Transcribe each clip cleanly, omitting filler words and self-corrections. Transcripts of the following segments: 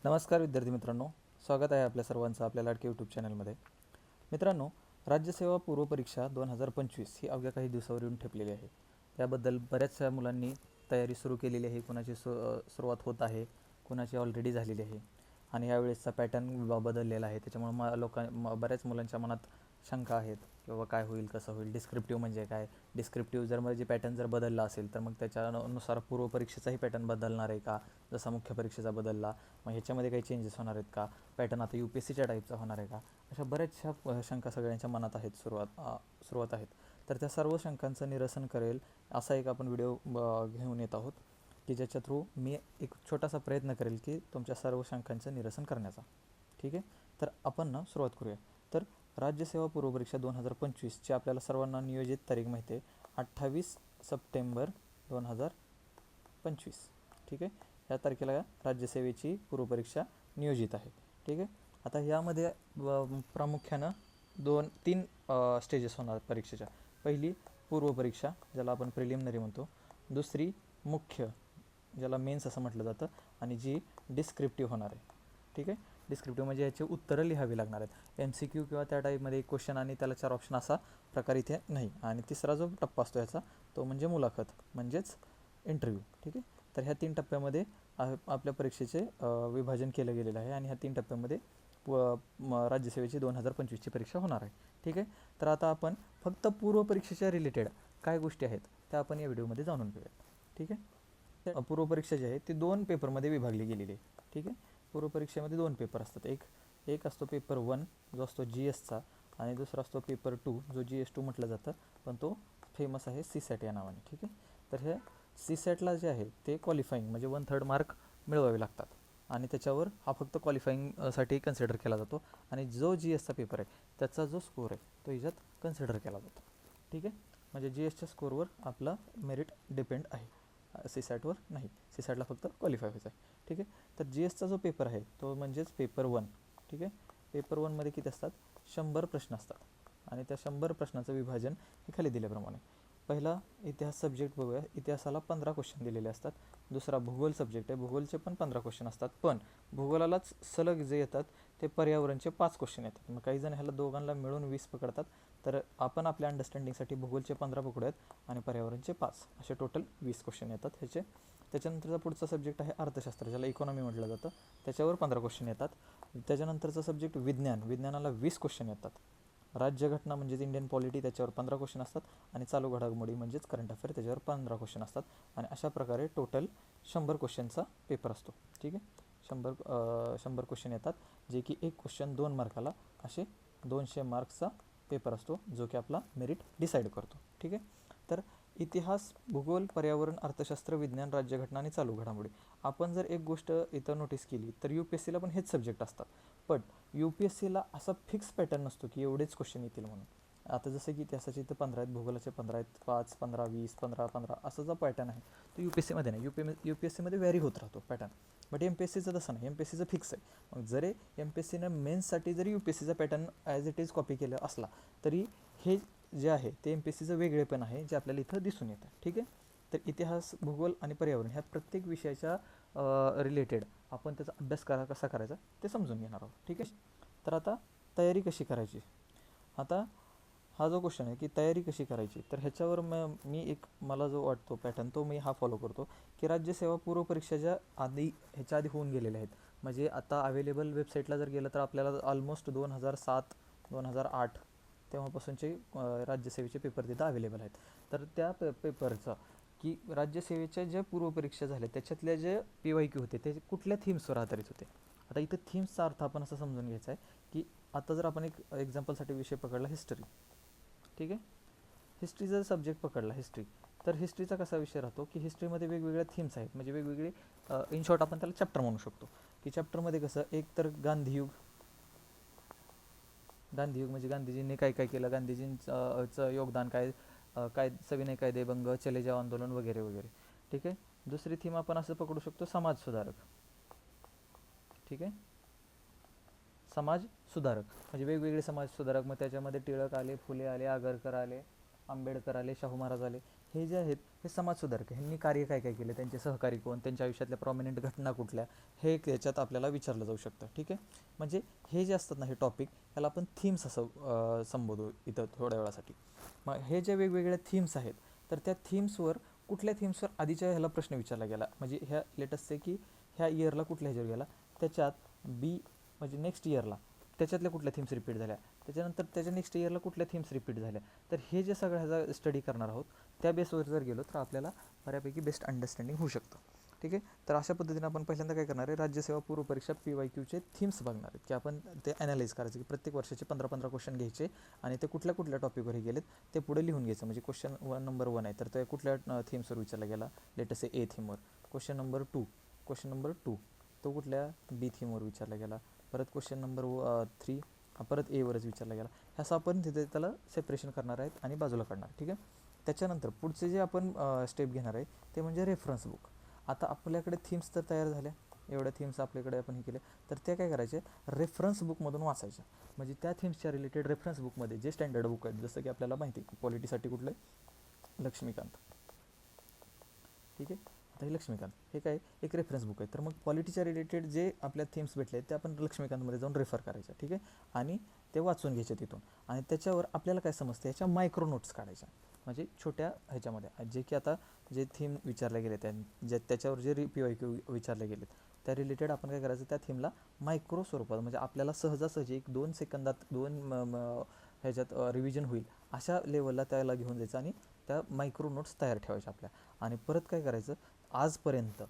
नमस्कार विद्यार्थी मित्रांनो, स्वागत आहे आपल्या सर्वांचं आपल्या लाडके यूट्यूब चॅनलमध्ये. मित्रांनो, राज्यसेवा पूर्व परीक्षा 2025 ही अवघ्या काही दिवसावर येऊन ठेपलेली आहे. त्याबद्दल बऱ्याचशा मुलांनी तयारी सुरू केलेली आहे. कुणाची सुरुवात होत आहे, कुणाची ऑलरेडी झालेली आहे आणि यावेळेसचा पॅटर्न बदललेला आहे. त्याच्यामुळे बऱ्याच मुलांच्या मनात शंका आहेत की बाबा काय होईल, कसं होईल, डिस्क्रिप्टिव्ह म्हणजे काय, डिस्क्रिप्टिव्ह जर म्हणजे पॅटर्न जर बदलला असेल तर मग त्याच्यानुसार पूर्व परीक्षेचाही पॅटर्न बदलणार आहे का, जसा मुख्य परीक्षेचा बदलला, मग ह्याच्यामध्ये काही चेंजेस होणार आहेत का, पॅटर्न आता UPSCच्या टाईपचा होणार आहे का, अशा बऱ्याचशा शंका सगळ्यांच्या मनात आहेत, सुरुवात आहेत. तर त्या सर्व शंकांचं निरसन करेल असा एक आपण व्हिडिओ घेऊन येत आहोत की ज्याच्या थ्रू मी एक छोटासा प्रयत्न करेल की तुमच्या सर्व शंकांचं निरसन करण्याचा. ठीक आहे, तर आपण सुरुवात करूया. तर राज्यसेवा पूर्व परीक्षा 2025ची आपल्याला सर्वांना नियोजित तारीख माहिती आहे, 28 सप्टेंबर 2025. ठीक आहे, या तारखेला राज्यसेवेची पूर्वपरीक्षा नियोजित आहे. ठीक आहे, आता यामध्ये प्रामुख्यानं 3 स्टेजेस होणार परीक्षेच्या. पहिली पूर्वपरीक्षा, ज्याला आपण प्रिलिमिनरी म्हणतो. दुसरी मुख्य, ज्याला मेन्स असं म्हटलं जातं, आणि जी डिस्क्रिप्टिव्ह होणार आहे. ठीक आहे, डिस्क्रिप्टिव्ह म्हणजे याची उत्तरं लिहावी लागणार आहेत. MCQ किंवा त्या टाईपमध्ये एक क्वेश्चन आणि त्याला 4 ऑप्शन असा प्रकार इथे नाही. आणि तिसरा जो टप्पा असतो याचा, तो म्हणजे मुलाखत म्हणजेच इंटरव्ह्यू. ठीक आहे, तर ह्या 3 टप्प्यामध्ये आपल्या परीक्षेचे विभाजन केलं गेलेलं आहे आणि ह्या 3 टप्प्यामध्ये राज्यसेवेची 2025ची परीक्षा होणार आहे. ठीक आहे, तर आता आपण फक्त पूर्व परीक्षेच्या रिलेटेड काय गोष्टी आहेत त्या आपण या व्हिडिओमध्ये जाणून घेऊयात. ठीक आहे, तर पूर्वपरीक्षा जी आहे ती 2 पेपरमध्ये विभागली गेलेली आहे. ठीक आहे, पूर्वपरीक्षेमध्ये 2 पेपर असतात. एक असतो पेपर 1 जो असतो GSचा, आणि दुसरा असतो पेपर 2 जो GS2 म्हटलं जातं, पण तो फेमस आहे CSAT या नावाने. ठीक आहे, तर हे CSATला जे आहे ते क्वालिफाईंग म्हणजे 1/3 मार्क मिळवावे लागतात आणि त्याच्यावर हा फक्त क्वालिफाईंगसाठी कन्सिडर केला जातो. आणि जो GSचा पेपर आहे त्याचा जो स्कोअर आहे तो ह्याच्यात कन्सिडर केला जातो. ठीक आहे, म्हणजे GSच्या स्कोअरवर आपला मेरिट डिपेंड आहे, CSATवर नाही. CSATला फक्त क्वालिफाय व्हायचं आहे. ठीक आहे, तर GSचा जो पेपर आहे तो म्हणजेच पेपर 1. ठीक आहे, पेपर 1मध्ये किती असतात, 100 प्रश्न असतात आणि त्या 100 प्रश्नाचं विभाजन हे खाली दिल्याप्रमाणे. पहिला इतिहास सब्जेक्ट बघूया. इतिहासाला 15 क्वेश्चन दिलेले असतात. दुसरा भूगोल सब्जेक्ट आहे, भूगोलचे पण 15 क्वेश्चन असतात, पण भूगोलालाच सलग जे येतात ते पर्यावरणचे 5 क्वेश्चन येतात. मग काही जण ह्याला दोघांना मिळून 20 पकडतात, तर आपण आपल्या अंडरस्टँडिंगसाठी भूगोलचे 15 पकडूयात आणि पर्यावरणचे 5, असे टोटल 20 क्वेश्चन येतात ह्याचे. त्याच्यानंतरचा पुढचा सब्जेक्ट आहे अर्थशास्त्र, ज्याला इकॉनॉमी म्हटलं जातं, त्याच्यावर 15 क्वेश्चन येतात. त्याच्यानंतरचा सब्जेक्ट विज्ञान, विज्ञानाला 20 क्वेश्चन येतात. राज्यघटना म्हणजेच इंडियन पॉलिटी, त्याच्यावर 15 क्वेश्चन असतात आणि चालू घडामोडी म्हणजेच करंट अफेअर, त्याच्यावर 15 क्वेश्चन असतात. आणि अशा प्रकारे टोटल 100 क्वेश्चनचा पेपर असतो. ठीक आहे, 100 क्वेश्चन येतात, जे की एक क्वेश्चन 2 मार्काला, असे 200 मार्क्सचा पेपर असतो, जो की आपला मेरिट डिसाईड करतो. ठीक आहे, तर इतिहास, भूगोल, पर्यावरण, अर्थशास्त्र, विज्ञान, राज्यघटना आणि चालू घडामोडी. आपण जर एक गोष्ट इथं नोटीस केली तर UPSCला पण हेच सब्जेक्ट असतात, पण UPSCला असा फिक्स पॅटर्न नसतो की एवढेच क्वेश्चन येतील म्हणून. आता जसं की इतिहासाचे इथं 15 आहेत, भूगोलाचे 15 आहेत, 5, 15, 20, 15, 15 असा जो पॅटर्न आहे तो UPSCमध्ये नाही. UPSCमध्ये व्हॅरी होत राहतो पॅटर्न, बट MPSCचं तसं नाही. MPSCचं फिक्स आहे. मग जरी MPSCनं मेन्ससाठी जरी UPSCचा pattern as it is copy केलं असला तरी हे जे आहे ते MPSCचं वेगळेपण आहे, जे आपल्याला इथं दिसून येतं. ठीक आहे, तर इतिहास, भूगोल आणि पर्यावरण ह्या प्रत्येक विषयाच्या रिलेटेड आपण त्याचा अभ्यास कसा करायचा ते समजून घेणार आहोत. ठीक आहे, तर आता तयारी कशी करायची. आता हा जो क्वेश्चन आहे की तयारी कशी करायची, तर ह्याच्यावर मला जो वाटतो पॅटर्न तो मी हा फॉलो करतो की राज्यसेवा पूर्व परीक्षेच्या आधी ह्याच्या आधी होऊन गेलेल्या आहेत. म्हणजे आता अवेलेबल वेबसाईटला जर गेलं तर आपल्याला ऑलमोस्ट 2007, 2008 तेव्हापासूनचे राज्यसेवेचे पेपर तिथं अवेलेबल आहेत. तर त्या पेपरचा की राज्यसेवेच्या ज्या पूर्वपरीक्षा झाल्या त्याच्यातल्या जे PYQ होते ते कुठल्या थीम्सवर आधारित होते. आता इथं थीम्सचा अर्थ आपण असं समजून घ्यायचा आहे की आता जर आपण एक एक्झाम्पलसाठी विषय पकडला हिस्ट्री. ठीक आहे, हिस्ट्रीचा सब्जेक्ट पकडला हिस्ट्री, तर हिस्ट्रीचा कसा विषय राहतो की हिस्ट्रीमध्ये वेगवेगळ्या थीम्स आहेत, म्हणजे वेगवेगळे इन शॉर्ट आपण त्याला चॅप्टर म्हणू शकतो. की चॅप्टरमध्ये कसं, एक तर गांधीयुग म्हणजे गांधीजींनी काय काय केलं, गांधीजींचं योगदान काय, सविनय कायदेभंग, चले जाव आंदोलन वगैरे वगैरे. ठीक आहे, दुसरी थीम आपण असं पकडू शकतो समाज सुधारक. ठीक आहे, समाज सुधारक म्हणजे वेगवेगळे समाज सुधारक, मग त्याच्यामध्ये टिळक आले, फुले आले, आगरकर आले, आंबेडकर आले, शाहू महाराज आले, हे जे आहेत हे समाजसुधारक, ह्यांनी कार्य काय काय केले, त्यांचे सहकारी कोण, त्यांच्या आयुष्यातल्या प्रॉमिनंट घटना कुठल्या, हे एक याच्यात आपल्याला विचारलं जाऊ शकतं. ठीक आहे, म्हणजे हे जे असतात ना हे टॉपिक, ह्याला आपण थीम्स असं संबोधू इथं थोड्या वेळासाठी. मग हे जे वेगवेगळ्या थीम्स आहेत, तर त्या थीम्सवर कुठल्या थीम्सवर आधीच्या ह्याला प्रश्न विचारला गेला, म्हणजे ह्या लेटेस्ट आहे की ह्या इयरला कुठल्या ह्याच्यावर गेला, त्याच्यात बी म्हणजे नेक्स्ट इयरला त्याच्यातल्या कुठल्या थीम्स रिपीट झाल्या, त्याच्यानंतर त्याच्या नेक्स्ट इयरला कुठल्या थीम्स रिपीट झाल्या. तर हे जे सगळं ह्याचा स्टडी करणार आहोत, त्या बेसवर जर गेलो तर आपल्याला बऱ्यापैकी बेस्ट अंडरस्टँडिंग होऊ शकतं. ठीक आहे, तर अशा पद्धतीने आपण पहिल्यांदा काय करणार आहे, राज्यसेवा पूर्व परीक्षा PYQचे थीम्स बघणार आहेत, की आपण ते ॲनालाइज करायचं, की प्रत्येक वर्षाचे 15-15 क्वेश्चन घ्यायचे आणि ते कुठल्या कुठल्या टॉपिकवर गेलेत ते पुढे लिहून घ्यायचं. म्हणजे क्वेश्चन नंबर 1 आहे तर ते कुठल्या थीम्सवर विचारला गेला, लेटेस्ट ए थीमवर. क्वेश्चन नंबर 2 तो कुठल्या बी थीमवर विचारला गेला. परत क्वेश्चन नंबर 3 परत एवरच विचारला गेला. असं आपण तिथे त्याला सेपरेशन करणार आहेत आणि बाजूला काढणार. ठीक आहे, त्याच्यानंतर पुढचे जे आपण स्टेप घेणार आहे ते म्हणजे रेफरन्स बुक. आता आपल्याकडे थीम्स तर तयार झाल्या, एवढ्या थीम्स आपल्याकडे आपण हे केले, तर ते काय करायचे, रेफरन्स बुकमधून वाचायच्या. म्हणजे त्या थीम्सच्या रिलेटेड रेफरन्स बुकमध्ये जे स्टँडर्ड बुक आहेत, जसं की आपल्याला माहिती आहे पॉलिटीसाठी कुठलं आहे, लक्ष्मीकांत. ठीक आहे, आता हे लक्ष्मीकांत हे काय एक रेफरन्स बुक आहे, तर मग पॉलिटीच्या रिलेटेड जे आपल्या थीम्स भेटले ते आपण लक्ष्मीकांतमध्ये जाऊन रेफर करायचं. ठीक आहे, आणि ते वाचून घ्यायचे तिथून, आणि त्याच्यावर आपल्याला काय समजतं याच्या मायक्रो नोट्स काढायच्या. म्हणजे छोट्या ह्याच्यामध्ये जे की आता जे थीम विचारले गेले त्याच्यावर जे PYQ विचारले गेलेत त्या रिलेटेड आपण काय करायचं, त्या थीमला मायक्रो स्वरूपात म्हणजे आपल्याला सहजासहजी 1-2 सेकंदात 2 ह्याच्यात रिव्हिजन होईल अशा लेवलला त्याला घेऊन जायचं आणि त्या मायक्रो नोट्स तयार ठेवायच्या आपल्या. आणि परत काय करायचं, आजपर्यंत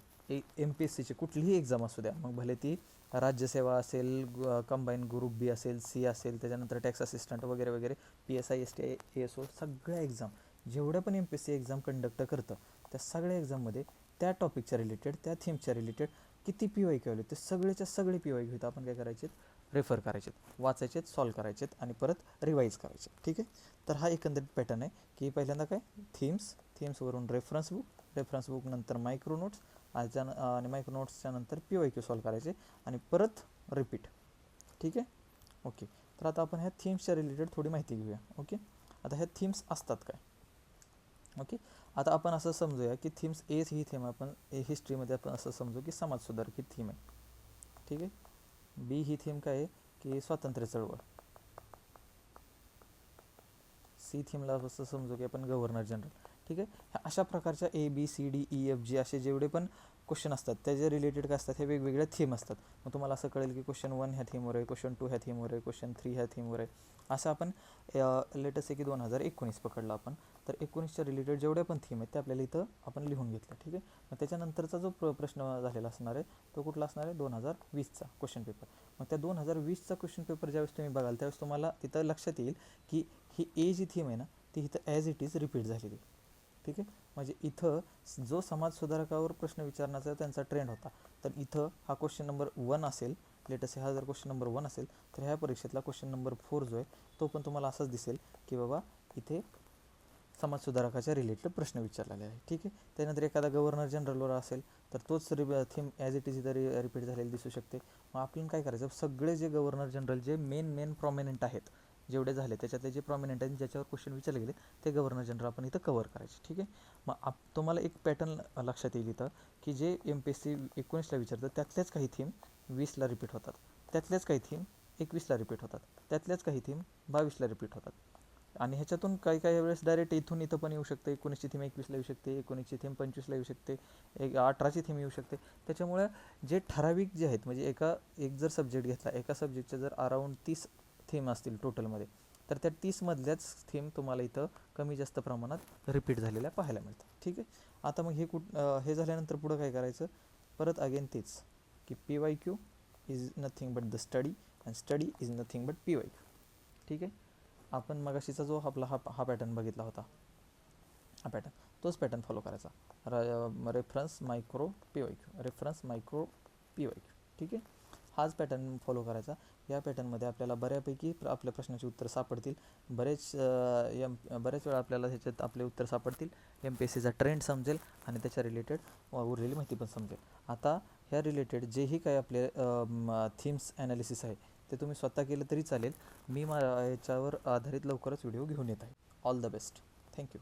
MPSCची कुठलीही एक्झाम असू द्या, मग भले ती राज्यसेवा असेल, कंबाईन ग्रुप बी असेल, सी असेल, त्याच्यानंतर टॅक्स असिस्टंट वगैरे वगैरे, PSI ST ASO, सगळ्या एक्झाम जेवढ्या पण MPSC एक्झाम कंडक्ट करतं त्या सगळ्या एक्झाममध्ये त्या टॉपिकच्या रिलेटेड, त्या थीमच्या रिलेटेड किती PYQ आले ते सगळेच्या सगळे PYQ इथं आपण काय करायचे, रेफर करायचे, वाचायचे, सॉल्व करायचेत आणि परत रिवाईज करायचे. ठीक आहे, तर हा एकंदरीत पॅटर्न आहे की पहिल्यांदा काय थीम्सवरून रेफरन्स बुक नंतर मायक्रो नोट्स आणि मायक्रो नोट्सच्या नंतर PYQ सॉल्व करायचे आणि परत रिपीट. ठीक आहे, ओके. तर आता आपण ह्या थीम्सच्या रिलेटेड थोडी माहिती घेऊया. ओके, आता ह्या थीम्स असतात काय. ओके, आता आपण असं समजूया की थीम्स ए ही थीम आपण हिस्ट्रीमध्ये आपण असं समजू की समाज सुधारक ही थीम आहे. ठीक आहे, बी ही थीम काय आहे की स्वातंत्र्य चळवळ. सी थीमला असं समजू की आपण गव्हर्नर जनरल. ठीक आहे, ह्या अशा प्रकारच्या ABCDEFG असे जेवढे पण क्वेश्चन असतात त्याचे रिलेटेड काय असतात, हे वेगवेगळ्या थीम असतात. मग तुम्हाला असं कळेल की क्वेश्चन 1 ह्या थीमवर आहे, क्वेश्चन 2 ह्या थीमवर आहे, क्वेश्चन 3 ह्या थीमवर आहे. असं आपण लेटेस्ट आहे की 2019 पकडला आपण, तर 19च्या रिलेटेड जेवढ्या पण थीम आहेत ते आपल्याला इथं आपण लिहून घेतलं. ठीक आहे, मग त्याच्यानंतरचा जो प्रश्न झालेला असणार आहे तो कुठला असणार आहे, 2020चा क्वेश्चन पेपर. मग त्या 2020चा क्वेश्चन पेपर ज्यावेळेस तुम्ही बघाल त्यावेळेस तुम्हाला तिथं लक्षात येईल की ही ए जी थीम आहे ना ती इथं ॲज इट इज रिपीट झालेली. ठीक आहे, म्हणजे इथं जो समाज सुधारकावर प्रश्न विचारण्याचा त्यांचा ट्रेंड होता, तर इथं हा क्वेश्चन नंबर 1 असेल, लेटेस्ट हा जर क्वेश्चन नंबर 1 असेल तर ह्या परीक्षेतला क्वेश्चन नंबर 4 जो आहे तो पण तुम्हाला असाच दिसेल की बाबा इथे समाज सुधारकाच्या रिलेटेड प्रश्न विचारलेले आहे. ठीक आहे, त्यानंतर एखादा गव्हर्नर जनरलवर असेल तर तोच थीम ॲज इट इज इथं रिपीट झालेली दिसू शकते. मग आपण काय करायचं, सगळे जे गव्हर्नर जनरल जे मेन प्रॉमिनंट आहेत जेवढे झाले त्याच्यातले जे प्रॉमिनंट आहेत ज्याच्यावर क्वेश्चन विचारले गेले ते गव्हर्नर जनरल आपण इथं कव्हर करायचे. ठीक आहे, मग तुम्हाला एक पॅटर्न लक्षात येईल इथं की जे MPSC 19ला विचारतं त्यातल्याच काही थीम 20ला रिपीट होतात, त्यातल्याच काही थीम 21ला रिपीट होतात, त्यातल्याच काही थीम 22ला रिपीट होतात. आणि ह्याच्यातून काही काही वेळेस डायरेक्ट इथं पण येऊ शकते, 19ची थीम 21ला येऊ शकते, 19ची थीम 25ला येऊ शकते, 18ची थीम येऊ शकते. त्याच्यामुळे जे ठराविक जे आहेत म्हणजे एक जर सब्जेक्ट घेतला, एका सब्जेक्टच्या जर अराऊंड 30 थीम असतील टोटलमध्ये, तर त्या 30मधल्याच थीम तुम्हाला इथं कमी जास्त प्रमाणात रिपीट झालेल्या पाहायला मिळतात. ठीक आहे, आता मग हे झाल्यानंतर पुढं काय करायचं, परत अगेन तेच की PYQ is nothing but the study and study is nothing but PYQ. ठीक आहे, आपण मगाशीचा जो आपला हा पॅटर्न बघितला होता, हा पॅटर्न तोच पॅटर्न फॉलो करायचा, रेफरन्स मायक्रो PYQ. ठीक आहे, हाच पॅटर्न फॉलो करायचा. या पॅटर्नमध्ये आपल्याला बऱ्यापैकी आपल्या प्रश्नाचे उत्तर सापडतील, बरेच वेळा आपल्याला ह्याच्यात आपले उत्तर सापडतील, MPSCचा ट्रेंड समजेल आणि त्याच्या रिलेटेड उरलेली माहिती पण समजेल. आता ह्या रिलेटेड जेही काही आपले थीम्स ॲनालिसिस आहे ते तुम्ही स्वतः केलं तरी चालेल, मी याच्यावर आधारित लवकरच व्हिडिओ घेऊन येत आहे. All the best, thank you.